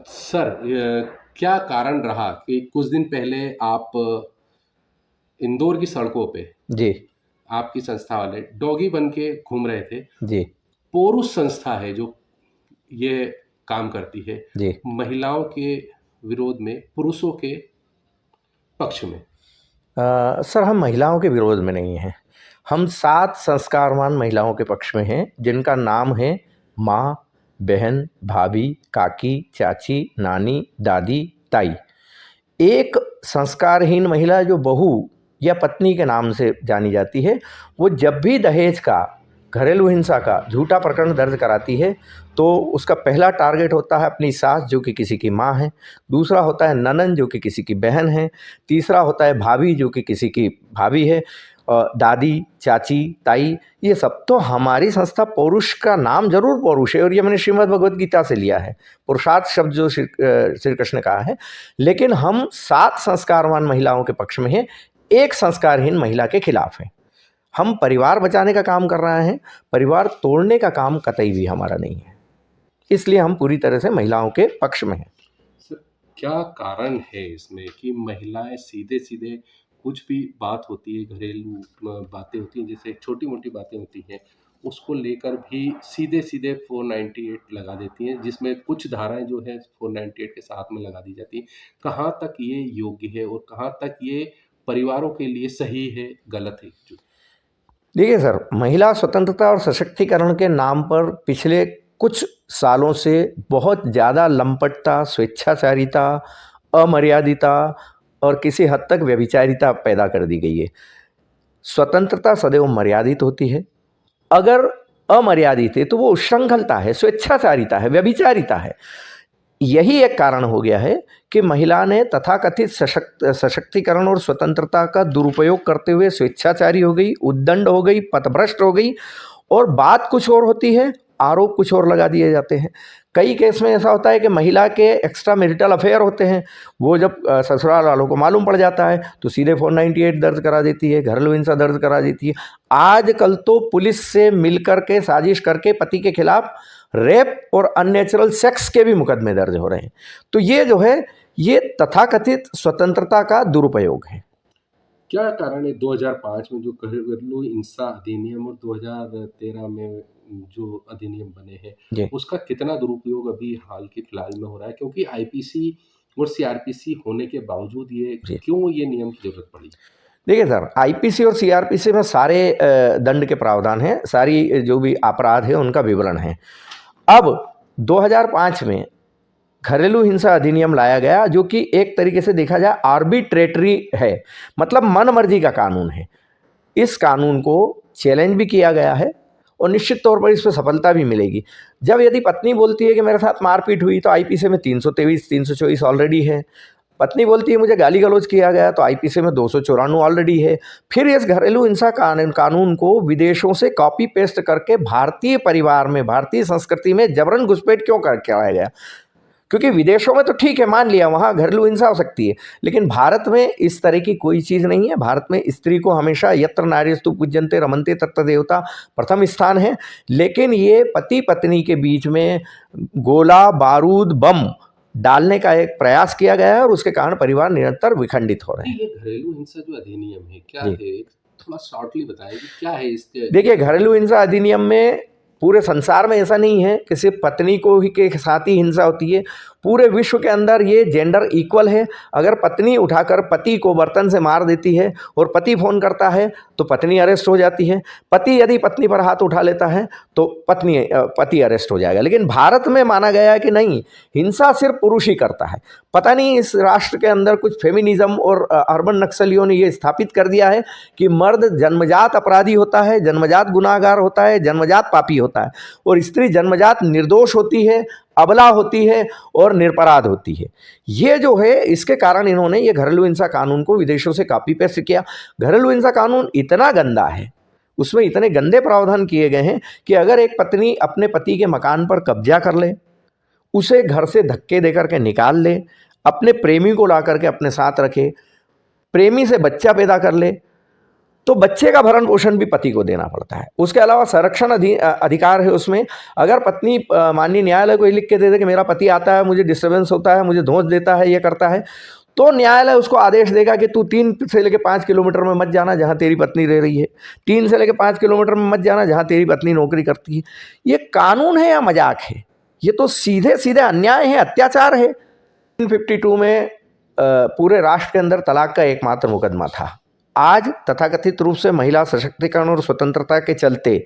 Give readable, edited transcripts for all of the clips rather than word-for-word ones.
Sir, क्या कारण रहा कि कुछ दिन पहले आप इंदौर की सड़कों पे जी, आपकी संस्था वाले डॉगी बन के घूम रहे थे। जी, पोरुष संस्था है जो ये काम करती है जी। महिलाओं के विरोध में, पुरुषों के पक्ष में। सर हम महिलाओं के विरोध में नहीं हैं। हम 7 संस्कारवान महिलाओं के पक्ष में हैं, जिनका नाम है माँ, बहन, भाभी, काकी, चाची, नानी, दादी, ताई। एक संस्कारहीन महिला जो बहू या पत्नी के नाम से जानी जाती है, वो जब भी दहेज का, घरेलू हिंसा का झूठा प्रकरण दर्ज कराती है, तो उसका पहला टारगेट होता है अपनी सास जो कि किसी की माँ है, दूसरा होता है ननंद जो कि किसी की बहन है, तीसरा होता है भाभी जो कि किसी की भाभी है, दादी, चाची, ताई। ये सब तो हमारी संस्था पौरुष का नाम जरूर पौरुष है और ये मैंने श्रीमद् भगवद गीता से लिया है, पुरुषार्थ शब्द जो श्री कृष्ण ने कहा है। लेकिन हम 7 संस्कारवान महिलाओं के पक्ष में हैं, एक संस्कारहीन महिला के खिलाफ हैं। हम परिवार बचाने का काम कर रहे हैं, परिवार तोड़ने का काम कतई भी हमारा नहीं है। इसलिए हम पूरी तरह से महिलाओं के पक्ष में हैं। सर, क्या कारण है इसमें कि महिलाएं सीधे सीधे कुछ भी बात होती है, घरेलू बातें होती हैं, जैसे छोटी मोटी बातें होती हैं, उसको लेकर भी सीधे सीधे 498 लगा देती हैं, जिसमें कुछ धाराएं जो है 498 के साथ में लगा दी जाती हैं। कहाँ तक ये योग्य है और कहाँ तक ये परिवारों के लिए सही है, गलत है? देखिए सर, महिला स्वतंत्रता और सशक्तिकरण के नाम पर पिछले कुछ सालों से बहुत ज़्यादा लंपटता, स्वेच्छाचारिता, अमर्यादिता और किसी हद तक व्यभिचारिता पैदा कर दी गई है। स्वतंत्रता सदैव मर्यादित होती है। अगर अमर्यादित है तो वो उच्छृंखलता है, स्वेच्छाचारिता है, व्यभिचारिता है। यही एक कारण हो गया है कि महिला ने तथाकथित सशक्तिकरण और स्वतंत्रता का दुरुपयोग करते हुए स्वेच्छाचारी हो गई, उद्दंड हो गई, पथभ्रष्ट हो गई और बात कुछ और होती है, आरोप कुछ और लगा दिए जाते हैं। कई केस में ऐसा होता है कि महिला के एक्स्ट्रा मैरिटल अफेयर होते हैं, वो जब ससुराल वालों को मालूम पड़ जाता है तो सीधे 498 दर्ज करा देती है, घरेलू हिंसा दर्ज करा देती है। आजकल तो पुलिस से मिलकर के साजिश करके पति के खिलाफ रेप और अननेचुरल सेक्स के भी मुकदमे दर्ज हो रहे हैं। तो ये जो है, ये तथाकथित स्वतंत्रता का दुरुपयोग है। क्या कारण है 2005 में जो घरेलू हिंसा अधिनियम और 2013 में जो अधिनियम बने हैं, जी, उसका कितना दुरुपयोग अभी हाल के फिलहाल में हो रहा है? क्योंकि आईपीसी और सीआरपीसी होने के बावजूद ये जी। क्यों ये नियम की ज़रूरत पड़ी? देखिए सर, आईपीसी और सीआरपीसी में सारे दंड के प्रावधान हैं, सारी जो भी अपराध है उनका विवरण है। अब 2005 में घरेलू हिंसा अधिनियम लाया गया, जो कि एक तरीके से देखा जाए आर्बिट्रेटरी है, मतलब मन मर्जी का कानून है। इस कानून को चैलेंज भी किया गया है और निश्चित तौर पर इस पर सफलता भी मिलेगी। जब यदि पत्नी बोलती है कि मेरे साथ मारपीट हुई तो आईपीसी में 323, 324 ऑलरेडी है। पत्नी बोलती है मुझे गाली गलौज किया गया तो आईपीसी में 294 ऑलरेडी है। फिर इस घरेलू हिंसा कानून को विदेशों से कॉपी पेस्ट करके भारतीय परिवार में, भारतीय संस्कृति में जबरन घुसपैठ क्यों कर कराया गया? क्योंकि विदेशों में तो ठीक है, मान लिया वहाँ घरेलू हिंसा हो सकती है, लेकिन भारत में इस तरह की कोई चीज़ नहीं है। भारत में स्त्री को हमेशा यत्र नार्यस्तु पूज्यन्ते रमन्ते तत्र देवता प्रथम स्थान है। लेकिन ये पति पत्नी के बीच में गोला बारूद बम डालने का एक प्रयास किया गया है और उसके कारण परिवार निरंतर विखंडित हो रहे हैं। ये घरेलू हिंसा जो अधिनियम है, क्या जी, है? थोड़ा शॉर्टली बताइए कि क्या है इसके? देखिए घरेलू हिंसा अधिनियम में पूरे संसार में ऐसा नहीं है कि सिर्फ पत्नी को ही के साथ ही हिंसा होती है। पूरे विश्व के अंदर ये जेंडर इक्वल है। अगर पत्नी उठाकर पति को बर्तन से मार देती है और पति फ़ोन करता है तो पत्नी अरेस्ट हो जाती है। पति यदि पत्नी पर हाथ उठा लेता है तो पति अरेस्ट हो जाएगा। लेकिन भारत में माना गया है कि नहीं, हिंसा सिर्फ पुरुष ही करता है। पता नहीं इस राष्ट्र के अंदर कुछ फेमिनिज्म और अर्बन नक्सलियों ने ये स्थापित कर दिया है कि मर्द जन्मजात अपराधी होता है, जन्मजात गुनाहगार होता है, जन्मजात पापी होता है और स्त्री जन्मजात निर्दोष होती है, अबला होती है और निरपराध होती है। ये जो है, इसके कारण इन्होंने ये घरेलू हिंसा कानून को विदेशों से कॉपी पेस्ट किया। घरेलू हिंसा कानून इतना गंदा है, उसमें इतने गंदे प्रावधान किए गए हैं कि अगर एक पत्नी अपने पति के मकान पर कब्जा कर ले, उसे घर से धक्के देकर के निकाल ले, अपने प्रेमी को ला करके अपने साथ रखे, प्रेमी से बच्चा पैदा कर ले, तो बच्चे का भरण पोषण भी पति को देना पड़ता है। उसके अलावा संरक्षण अधिकार है उसमें। अगर पत्नी माननीय न्यायालय को ये लिख के दे दे कि मेरा पति आता है, मुझे डिस्टर्बेंस होता है, मुझे धोंस देता है, ये करता है, तो न्यायालय उसको आदेश देगा कि तू 3 से लेकर 5 किलोमीटर में मत जाना जहाँ तेरी पत्नी रह रही है, 3 से लेकर 5 किलोमीटर में मत जाना जहाँ तेरी पत्नी नौकरी करती है। ये कानून है या मजाक है? ये तो सीधे सीधे अन्याय है, अत्याचार है। 1952 में पूरे राष्ट्र के अंदर तलाक का एकमात्र मुकदमा था। आज तथाकथित रूप से महिला सशक्तिकरण और स्वतंत्रता के चलते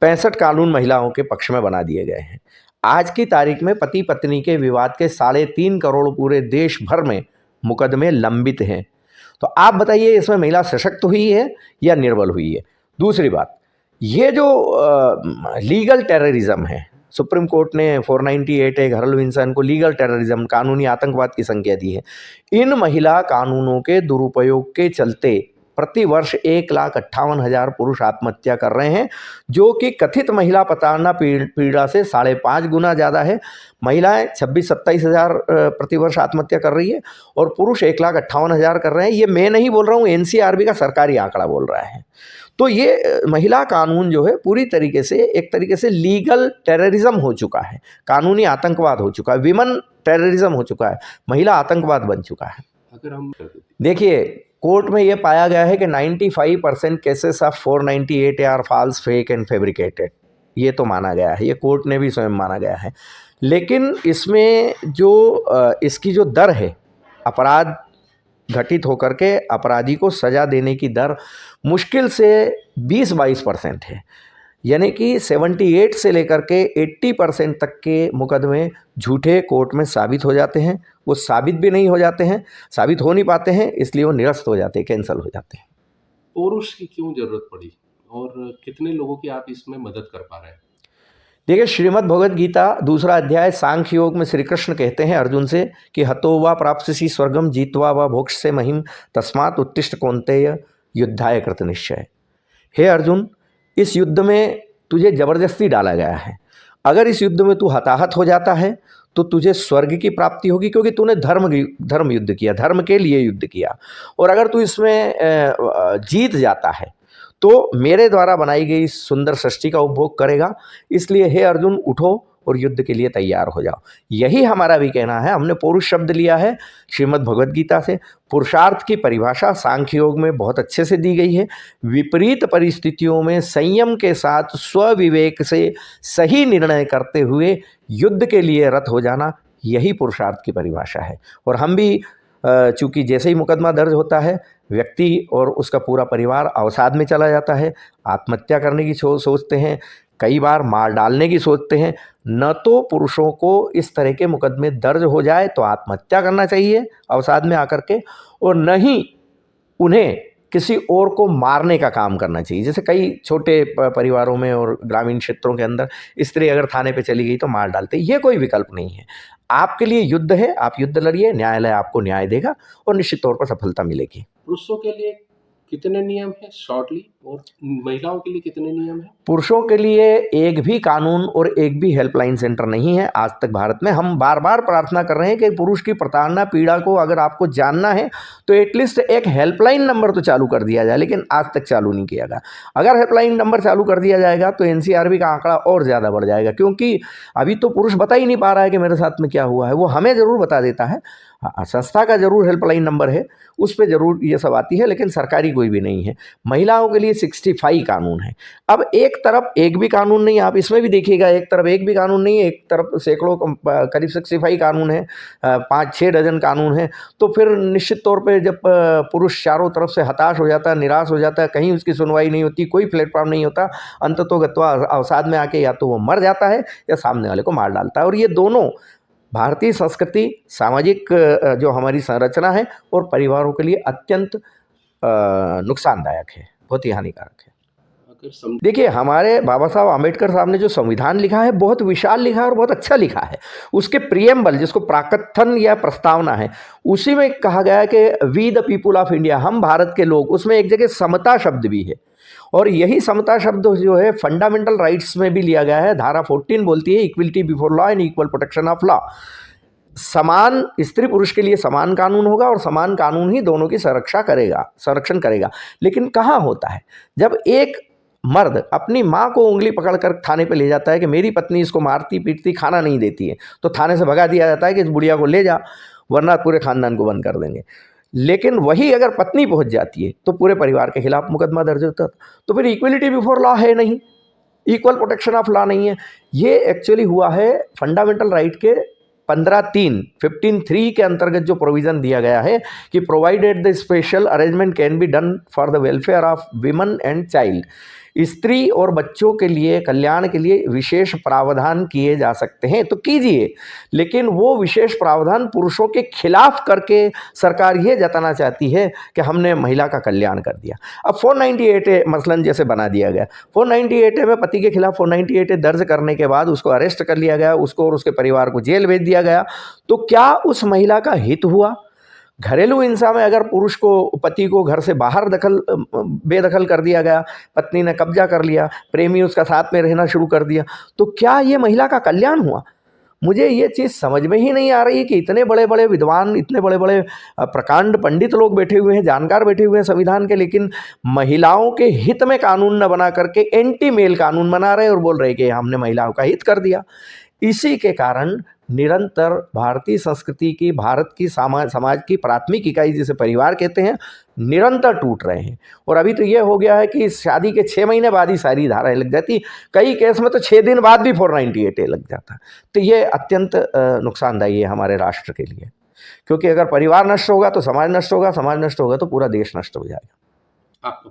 65 कानून महिलाओं के पक्ष में बना दिए गए हैं। आज की तारीख में पति पत्नी के विवाद के 3.5 करोड़ पूरे देश भर में मुकदमे लंबित हैं। तो आप बताइए इसमें महिला सशक्त हुई है या निर्बल हुई है? दूसरी बात, ये जो लीगल टेररिज्म है, सुप्रीम कोर्ट ने 498 घरेलू हिंसा को लीगल टेररिज्म, कानूनी आतंकवाद की संज्ञा दी है। इन महिला कानूनों के दुरुपयोग के चलते प्रतिवर्ष 1,58,000 पुरुष आत्महत्या कर रहे हैं, जो कि कथित महिला प्रताड़ना पीड़ा से 5.5 गुना ज़्यादा है। महिलाएं 26-27 हज़ार प्रतिवर्ष आत्महत्या कर रही है और पुरुष 1,58,000 कर रहे हैं। ये मैं नहीं बोल रहा हूँ, एनसीआरबी का सरकारी आंकड़ा बोल रहा है। तो ये महिला कानून जो है पूरी तरीके से एक तरीके से लीगल टेररिज्म हो चुका है, कानूनी आतंकवाद हो चुका है, विमन टेररिज्म हो चुका है, महिला आतंकवाद बन चुका है। अगर हम देखिए, कोर्ट में ये पाया गया है कि 95% cases of 498 are false, fake and fabricated. ये तो माना गया है, ये कोर्ट ने भी स्वयं माना गया है। लेकिन इसमें जो इसकी जो दर है, अपराध घटित होकर के अपराधी को सज़ा देने की दर मुश्किल से 20-22% है। यानी कि 78 से लेकर के 80% तक के मुकदमे झूठे कोर्ट में साबित हो जाते हैं। वो साबित भी नहीं हो जाते हैं, साबित हो नहीं पाते हैं, इसलिए वो निरस्त हो जाते हैं, कैंसिल हो जाते हैं। पुरुष की क्यों जरूरत पड़ी और कितने लोगों की आप इसमें मदद कर पा रहे हैं? देखिए, श्रीमद् भगवद गीता 2 अध्याय सांख्य योग में श्री कृष्ण कहते हैं अर्जुन से कि हतो वा प्राप्स्यसि स्वर्गम जीत्वा वा भोक्ष्यसे महिम तस्मात् उत्तिष्ठ कौन्तेय युद्धाय कृत निश्चय। हे अर्जुन, इस युद्ध में तुझे जबरदस्ती डाला गया है। अगर इस युद्ध में तू हताहत हो जाता है तो तुझे स्वर्ग की प्राप्ति होगी, क्योंकि तूने धर्म युद्ध किया, धर्म के लिए युद्ध किया। और अगर तू इसमें जीत जाता है तो मेरे द्वारा बनाई गई सुंदर सृष्टि का उपभोग करेगा। इसलिए हे अर्जुन, उठो और युद्ध के लिए तैयार हो जाओ। यही हमारा भी कहना है। हमने पुरुष शब्द लिया है श्रीमद् भगवद गीता से। पुरुषार्थ की परिभाषा सांख्य योग में बहुत अच्छे से दी गई है। विपरीत परिस्थितियों में संयम के साथ स्वविवेक से सही निर्णय करते हुए युद्ध के लिए रत हो जाना, यही पुरुषार्थ की परिभाषा है। और हम भी चूँकि जैसे ही मुकदमा दर्ज होता है, व्यक्ति और उसका पूरा परिवार अवसाद में चला जाता है, आत्महत्या करने की सोचते हैं, कई बार मार डालने की सोचते हैं। न तो पुरुषों को इस तरह के मुकदमे दर्ज हो जाए तो आत्महत्या करना चाहिए अवसाद में आकर के, और न ही उन्हें किसी और को मारने का काम करना चाहिए। जैसे कई छोटे परिवारों में और ग्रामीण क्षेत्रों के अंदर स्त्री अगर थाने पे चली गई तो मार डालते, ये कोई विकल्प नहीं है। आपके लिए युद्ध है, आप युद्ध लड़िए, न्यायालय आपको न्याय देगा और निश्चित तौर पर सफलता मिलेगी। पुरुषों के लिए कितने नियम हैं शॉर्टली, और महिलाओं के लिए कितने नियम हैं? पुरुषों के लिए एक भी कानून और एक भी हेल्पलाइन सेंटर नहीं है आज तक भारत में। हम बार बार प्रार्थना कर रहे हैं कि पुरुष की प्रताड़ना पीड़ा को अगर आपको जानना है तो एटलीस्ट एक हेल्पलाइन नंबर तो चालू कर दिया जाए, लेकिन आज तक चालू नहीं किया गया। अगर हेल्पलाइन नंबर चालू कर दिया जाएगा तो एनसीआरबी का आंकड़ा और ज़्यादा बढ़ जाएगा, क्योंकि अभी तो पुरुष बता ही नहीं पा रहा है कि मेरे साथ में क्या हुआ है। वो हमें ज़रूर बता देता है, संस्था का जरूर हेल्पलाइन नंबर है, उस पर जरूर ये सब आती है, लेकिन सरकारी कोई भी नहीं है। महिलाओं के लिए 65 कानून है। अब एक तरफ एक भी कानून नहीं, आप इसमें भी देखिएगा, एक तरफ एक भी कानून नहीं है, एक तरफ सैकड़ों करीब 65 कानून है, 5-6 डजन कानून है। तो फिर निश्चित तौर पे जब पुरुष चारों तरफ से हताश हो जाता है, निराश हो जाता है, कहीं उसकी सुनवाई नहीं होती, कोई प्लेटफॉर्म नहीं होता, अंततोगत्वा अवसाद में आके या तो वो मर जाता है या सामने वाले को मार डालता है। और ये दोनों भारतीय संस्कृति, सामाजिक जो हमारी संरचना है और परिवारों के लिए अत्यंत नुकसानदायक है, बहुत ही हानिकारक है। देखिए, हमारे बाबा साहब आम्बेडकर साहब ने जो संविधान लिखा है बहुत विशाल लिखा है और बहुत अच्छा लिखा है। उसके प्रियम्बल, जिसको प्राकथन या प्रस्तावना है, उसी में कहा गया है कि we the people of India, हम भारत के लोग। उसमें एक जगह समता शब्द भी है, और यही समता शब्द जो है फंडामेंटल राइट्स में भी लिया गया है। धारा 14 बोलती है equality before law and equal protection of law. समान स्त्री पुरुष के लिए समान कानून होगा और समान कानून ही दोनों की संरक्षण करेगा। लेकिन कहाँ होता है, जब एक मर्द अपनी माँ को उंगली पकड़कर थाने पे ले जाता है कि मेरी पत्नी इसको मारती पीटती खाना नहीं देती है, तो थाने से भगा दिया जाता है कि इस बुढ़िया को ले जा वरना पूरे खानदान को बंद कर देंगे। लेकिन वही अगर पत्नी पहुंच जाती है तो पूरे परिवार के खिलाफ मुकदमा दर्ज होता है। तो फिर इक्वलिटी बिफोर लॉ है नहीं, इक्वल प्रोटेक्शन ऑफ लॉ नहीं है। ये एक्चुअली हुआ है फंडामेंटल राइट के 15(3) के अंतर्गत जो प्रोविजन दिया गया है कि provided the special arrangement can be done for the welfare of women and child, स्त्री और बच्चों के लिए कल्याण के लिए विशेष प्रावधान किए जा सकते हैं तो कीजिए, लेकिन वो विशेष प्रावधान पुरुषों के खिलाफ करके सरकार ये जताना चाहती है कि हमने महिला का कल्याण कर दिया। अब 498A मसलन जैसे बना दिया गया, 498A में पति के खिलाफ 498A दर्ज करने के बाद उसको अरेस्ट कर लिया गया, उसको और उसके परिवार को जेल भेज दिया गया, तो क्या उस महिला का हित हुआ? घरेलू हिंसा में अगर पुरुष को पति को घर से बाहर बेदखल कर दिया गया, पत्नी ने कब्जा कर लिया, प्रेमी उसका साथ में रहना शुरू कर दिया, तो क्या ये महिला का कल्याण हुआ? मुझे ये चीज़ समझ में ही नहीं आ रही कि इतने बड़े बड़े विद्वान, इतने बड़े बड़े प्रकांड पंडित लोग बैठे हुए हैं, जानकार बैठे हुए हैं संविधान के, लेकिन महिलाओं के हित में कानून न बना करके एंटी मेल कानून बना रहे और बोल रहे कि हमने महिलाओं का हित कर दिया। इसी के कारण निरंतर भारतीय संस्कृति की, भारत की समाज की प्राथमिक इकाई जिसे परिवार कहते हैं, निरंतर टूट रहे हैं। और अभी तो ये हो गया है कि शादी के 6 महीने बाद ही सारी धाराएं लग जाती, कई केस में तो 6 दिन बाद भी 498A लग जाता। तो ये अत्यंत नुकसानदायी है हमारे राष्ट्र के लिए, क्योंकि अगर परिवार नष्ट होगा तो समाज नष्ट होगा, समाज नष्ट होगा तो पूरा देश नष्ट हो जाएगा। आपको